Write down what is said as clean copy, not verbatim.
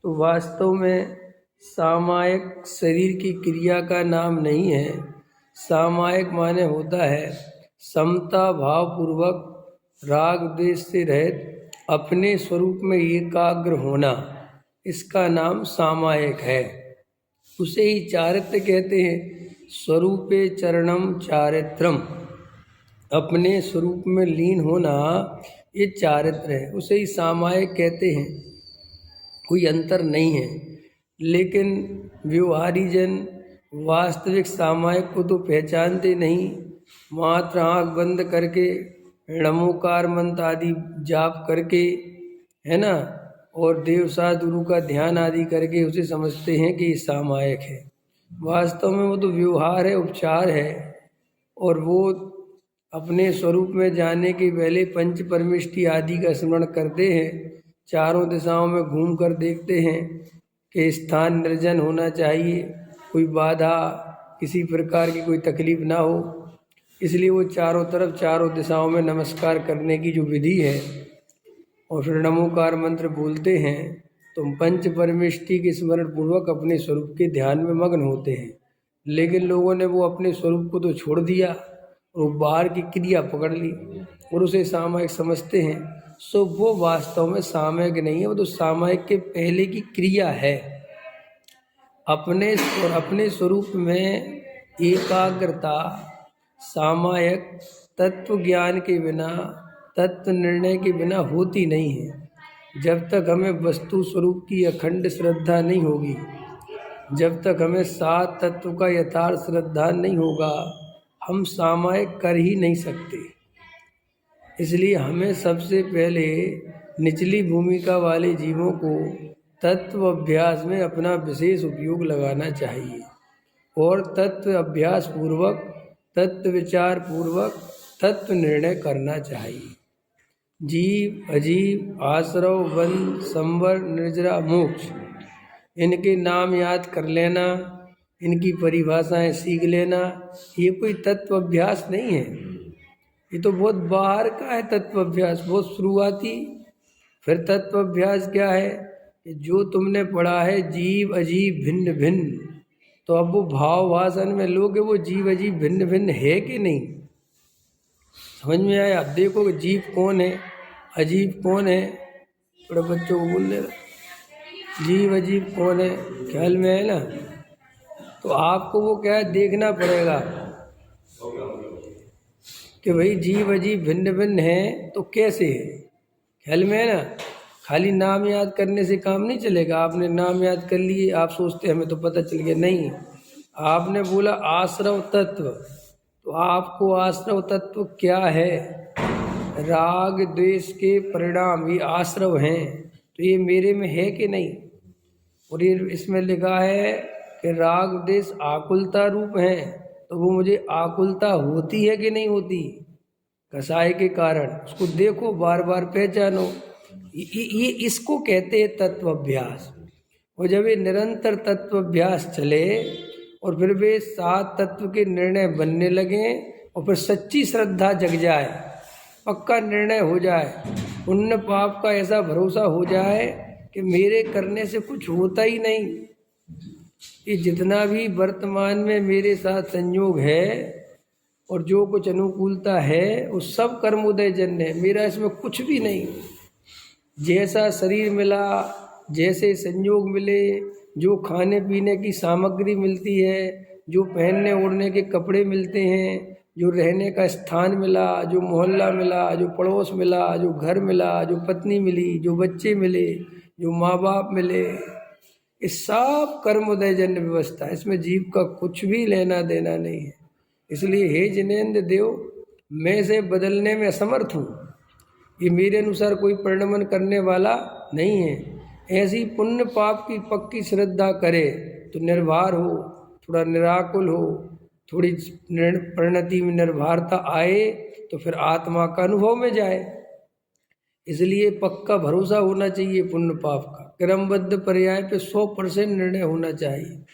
तो वास्तव में सामायिक शरीर की क्रिया का नाम नहीं है। सामायिक माने होता है समता भाव पूर्वक राग द्वेष से रहित अपने स्वरूप में एकाग्र होना, इसका नाम सामायिक है। उसे ही चारित्र कहते हैं। स्वरूपे चरणम चारित्रम, अपने स्वरूप में लीन होना ये चारित्र है, उसे ही सामायिक कहते हैं। कोई अंतर नहीं है। लेकिन व्यवहारी जन वास्तविक सामायिक को तो पहचानते नहीं। मात्र आँख बंद करके नमोकार मंत्र आदि जाप करके, है ना, और देवसाद गुरु का ध्यान आदि करके उसे समझते हैं कि सामायिक है। वास्तव में वो तो व्यवहार है, उपचार है। और वो अपने स्वरूप में जाने के पहले पंच परमेष्टि आदि का स्मरण करते हैं। चारों दिशाओं में घूम कर देखते हैं कि स्थान निर्जन होना चाहिए, कोई बाधा, किसी प्रकार की कोई तकलीफ ना हो। इसलिए वो चारों तरफ चारों दिशाओं में नमस्कार करने की जो विधि है और फिर नमोकार मंत्र बोलते हैं, तो पंच परमेष्टि के स्मरण पूर्वक अपने स्वरूप के ध्यान में मग्न होते हैं। लेकिन लोगों ने वो अपने स्वरूप को तो छोड़ दिया और वो बाहर की क्रिया पकड़ ली और उसे सामायिक समझते हैं। सो वो वास्तव में सामायिक नहीं है, वो तो सामायिक के पहले की क्रिया है। अपने स्वरूप में एकाग्रता सामायिक तत्व ज्ञान के बिना, तत्व निर्णय के बिना होती नहीं है। जब तक हमें वस्तु स्वरूप की अखंड श्रद्धा नहीं होगी, जब तक हमें सात तत्व का यथार्थ श्रद्धा नहीं होगा, हम सामायिक कर ही नहीं सकते। इसलिए हमें सबसे पहले निचली भूमिका वाले जीवों को तत्व अभ्यास में अपना विशेष उपयोग लगाना चाहिए और तत्व अभ्यास पूर्वक, तत्व विचार पूर्वक तत्व निर्णय करना चाहिए। जीव अजीव आश्रव बंध संवर निर्जरा मोक्ष, इनके नाम याद कर लेना, इनकी परिभाषाएं सीख लेना, ये कोई तत्व अभ्यास नहीं है। ये तो बहुत बाहर का है तत्व अभ्यास, बहुत शुरुआती। फिर तत्व अभ्यास क्या है कि जो तुमने पढ़ा है जीव अजीव भिन्न भिन्न, तो अब वो भाव भाषण में लोगे वो जीव अजीव भिन्न भिन्न है कि नहीं, समझ में आया? अब देखो कि जीव कौन है, अजीब कौन है, थोड़े बच्चों को बोल देना जीव अजीब कौन है, ख्याल में है ना? तो आपको वो क्या है देखना पड़ेगा कि भाई जीव अजीब भिन्न भिन्न है तो कैसे है, ख्याल में है ना? खाली नाम याद करने से काम नहीं चलेगा। आपने नाम याद कर लिए, आप सोचते हमें तो पता चल गया, नहीं। आपने बोला आश्रव तत्व, तो आपको आश्रव तत्व क्या है? राग द्वेष के परिणाम ये आश्रव हैं, तो ये मेरे में है कि नहीं? और ये इसमें लिखा है कि राग द्वेष आकुलता रूप है, तो वो मुझे आकुलता होती है कि नहीं होती? कसाय के कारण उसको देखो, बार बार पहचानो। ये इसको कहते हैं तत्व अभ्यास। और जब ये निरंतर तत्व अभ्यास चले और फिर वे सात तत्व के निर्णय बनने लगे और फिर सच्ची श्रद्धा जग जाए, पक्का निर्णय हो जाए, पुण्य पाप का ऐसा भरोसा हो जाए कि मेरे करने से कुछ होता ही नहीं, ये जितना भी वर्तमान में मेरे साथ संयोग है और जो कुछ अनुकूलता है वो सब कर्मोदय जन्य है, मेरा इसमें कुछ भी नहीं। जैसा शरीर मिला, जैसे संयोग मिले, जो खाने पीने की सामग्री मिलती है, जो पहनने ओढ़ने के कपड़े मिलते हैं, जो रहने का स्थान मिला, जो मोहल्ला मिला, जो पड़ोस मिला, जो घर मिला, जो पत्नी मिली, जो बच्चे मिले, जो माँ बाप मिले, ये सब कर्मोदय जन्य व्यवस्था, इसमें जीव का कुछ भी लेना देना नहीं है। इसलिए हे जिनेन्द्र देव, मैं से बदलने में असमर्थ हूँ, ये मेरे अनुसार कोई परिणमन करने वाला नहीं है। ऐसी पुण्य पाप की पक्की श्रद्धा करे तो निर्भर हो, थोड़ा निराकुल हो, थोड़ी परिणति में निर्भरता आए तो फिर आत्मा का अनुभव में जाए। इसलिए पक्का भरोसा होना चाहिए पुण्य पाप का, क्रमबद्ध पर्याय पे 100% निर्णय होना चाहिए।